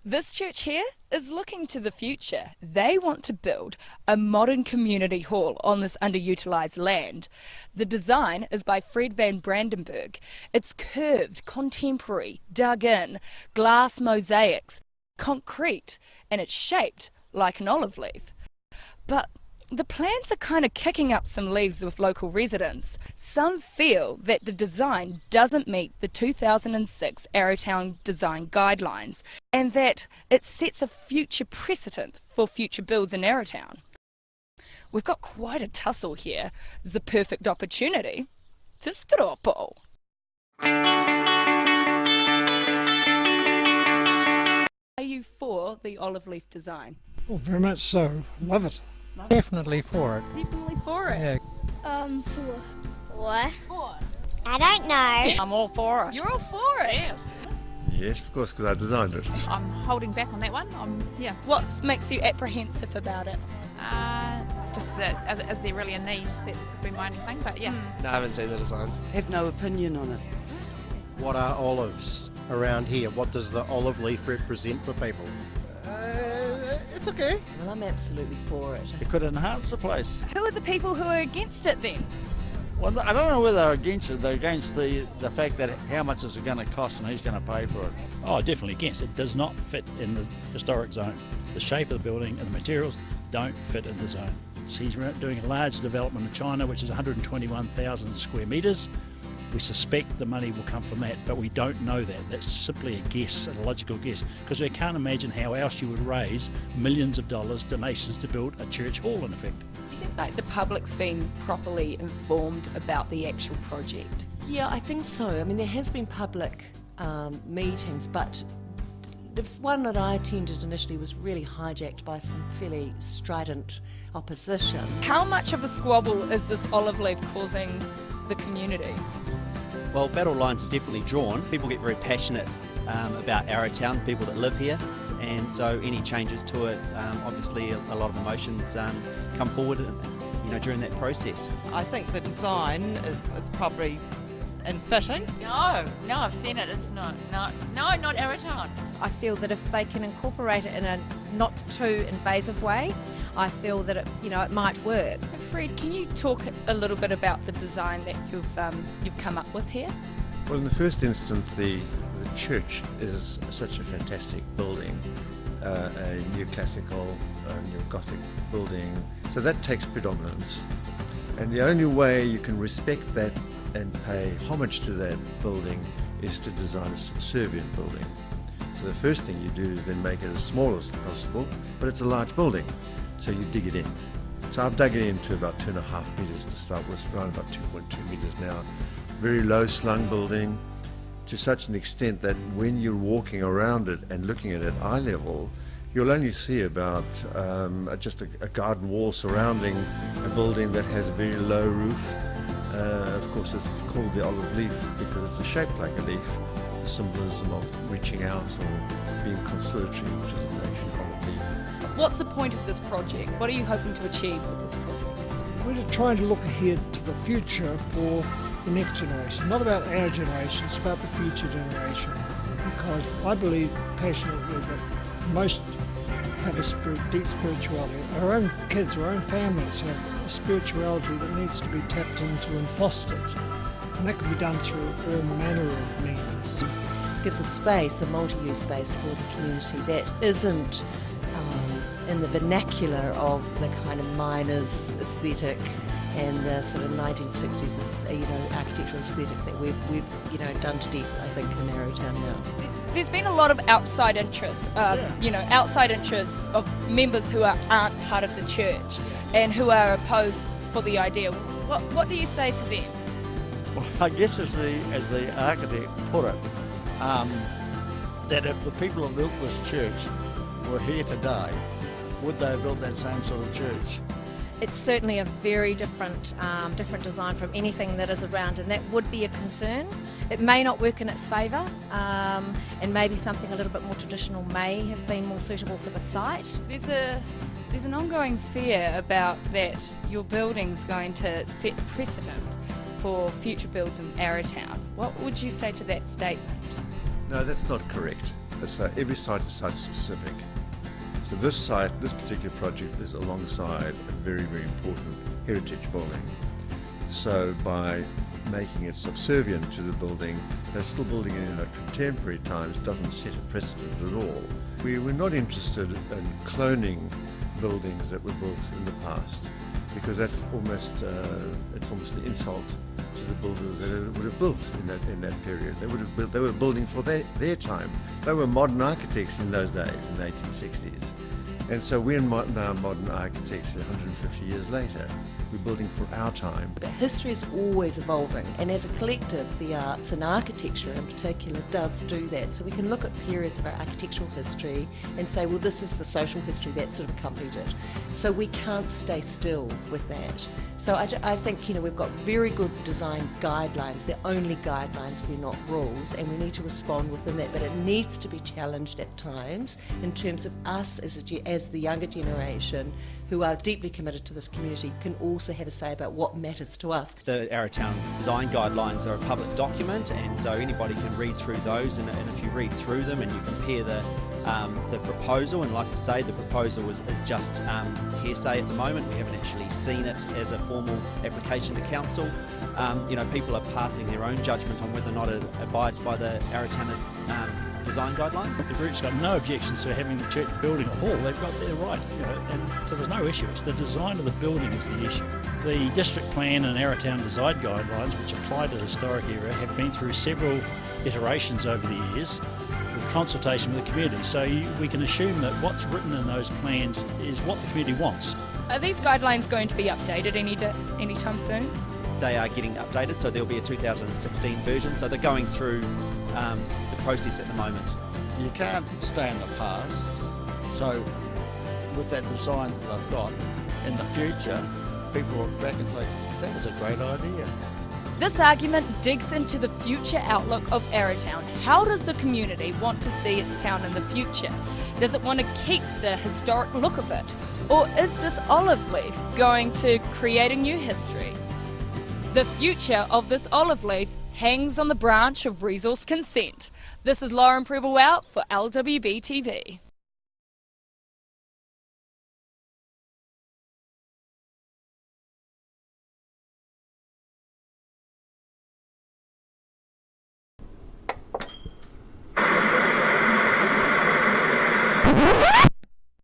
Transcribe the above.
This church here is looking to the future. They want to build a modern community hall on this underutilised land. The design is by Fred van Bradenburg. It's curved, contemporary, dug in, glass mosaics, concrete, and it's shaped like an olive leaf. But the plans are kind of kicking up some leaves with local residents. Some feel that the design doesn't meet the 2006 Arrowtown design guidelines and that it sets a future precedent for future builds in Arrowtown. We've got quite a tussle here. It's a perfect opportunity to Strawpoll. Are you for the olive leaf design? Oh, very much so. Love it. Definitely for it. Definitely for it. Yeah. Four. For. I don't know. I'm all for it. You're all for it? Yes. Yes, of course, because I designed it. I'm holding back on that one. Yeah. What makes you apprehensive about it? Just that, is there really a need? That would be my only thing, but yeah. No, I haven't seen the designs. Have no opinion on it. What are olives around here? What does the olive leaf represent for people? It's okay. Well, I'm absolutely for it. It could enhance the place. Who are the people who are against it then? Well, I don't know whether they're against it. They're against the fact that how much is it going to cost and who's going to pay for it. Oh, definitely against. It does not fit in the historic zone. The shape of the building and the materials don't fit in the zone. He's doing a large development in China, which is 121,000 square metres. We suspect the money will come from that, but we don't know that. That's simply a guess, a logical guess, because we can't imagine how else you would raise millions of dollars donations to build a church hall, in effect. Do you think like the public's been properly informed about the actual project? Yeah, I think so. I mean, there has been public meetings, but the one that I attended initially was really hijacked by some fairly strident opposition. How much of a squabble is this olive leaf causing the community? Well, battle lines are definitely drawn. People get very passionate about Arrowtown, people that live here, and so any changes to it, obviously a lot of emotions come forward, during that process. I think the design is probably fitting. No, I've seen it. It's not. No, not Arrowtown. I feel that if they can incorporate it in a not too invasive way, I feel that it might work. So Fred, can you talk a little bit about the design that you've come up with here? Well, in the first instance, the church is such a fantastic building, a new classical, new Gothic building, so that takes predominance. And the only way you can respect that and pay homage to that building is to design a subservient building. So the first thing you do is then make it as small as possible, but it's a large building, so you dig it in. So I've dug it into about 2.5 metres to start with, around about 2.2 metres now. Very low slung building, to such an extent that when you're walking around it and looking at it eye level, you'll only see about just a garden wall surrounding a building that has a very low roof. Of course, it's called the olive leaf because it's shaped like a leaf, the symbolism of reaching out or being conciliatory, which is an ancient olive leaf. What's the point of this project? What are you hoping to achieve with this project? We're just trying to look ahead to the future for the next generation. Not about our generation, it's about the future generation. Because I believe passionately that most have a deep spirituality. Our own kids, our own families have a spirituality that needs to be tapped into and fostered. And that can be done through all manner of means. It gives a space, a multi-use space for the community that isn't in the vernacular of the kind of miners aesthetic and the sort of 1960s, architectural aesthetic that we've done to death, I think, in Arrowtown now. There's been a lot of outside interest, outside interest of members who aren't part of the church and who are opposed for the idea. What do you say to them? Well, I guess as the architect put it, that if the people who built this church were here today, would they have built that same sort of church? It's certainly a very different design from anything that is around, and that would be a concern. It may not work in its favour, and maybe something a little bit more traditional may have been more suitable for the site. There's an ongoing fear about that your building's going to set a precedent for future builds in Arrowtown. What would you say to that statement? No, that's not correct. So every site is site specific. So this particular project is alongside a very, very important heritage building. So by making it subservient to the building, they're still building it in contemporary times, doesn't set a precedent at all. We were not interested in cloning buildings that were built in the past, because that's almost it's almost an insult to the builders that would have built in that period. They were building for their time. They were modern architects in those days, in the 1860s. And so we're now modern architects 150 years later. We're building for our time. But history is always evolving, and as a collective, the arts and architecture in particular does do that. So we can look at periods of our architectural history and say, well, this is the social history that sort of accompanied it. So we can't stay still with that. So I think, we've got very good design guidelines. They're only guidelines, they're not rules, and we need to respond within that. But it needs to be challenged at times in terms of us as the younger generation who are deeply committed to this community can also have a say about what matters to us. The Arrowtown design guidelines are a public document, and so anybody can read through those, and if you read through them and you compare the proposal, and like I say, the proposal is just hearsay at the moment. We haven't actually seen it as a formal application to council. People are passing their own judgment on whether or not it abides by the Arrowtown design guidelines. The group's got no objections to having the church building a hall. They've got their right, and so there's no issue. It's the design of the building is the issue. The district plan and Arrowtown design guidelines, which apply to the historic area, have been through several iterations over the years with consultation with the community. So we can assume that what's written in those plans is what the community wants. Are these guidelines going to be updated anytime soon? They are getting updated, so there'll be a 2016 version. So they're going through the process at the moment. You can't stay in the past, so with that design that I've got, in the future, people look back and say, that was a great idea. This argument digs into the future outlook of Arrowtown. How does the community want to see its town in the future? Does it want to keep the historic look of it? Or is this olive leaf going to create a new history? The future of this olive leaf hangs on the branch of resource consent. This is Lauren Prebble out for LWB TV.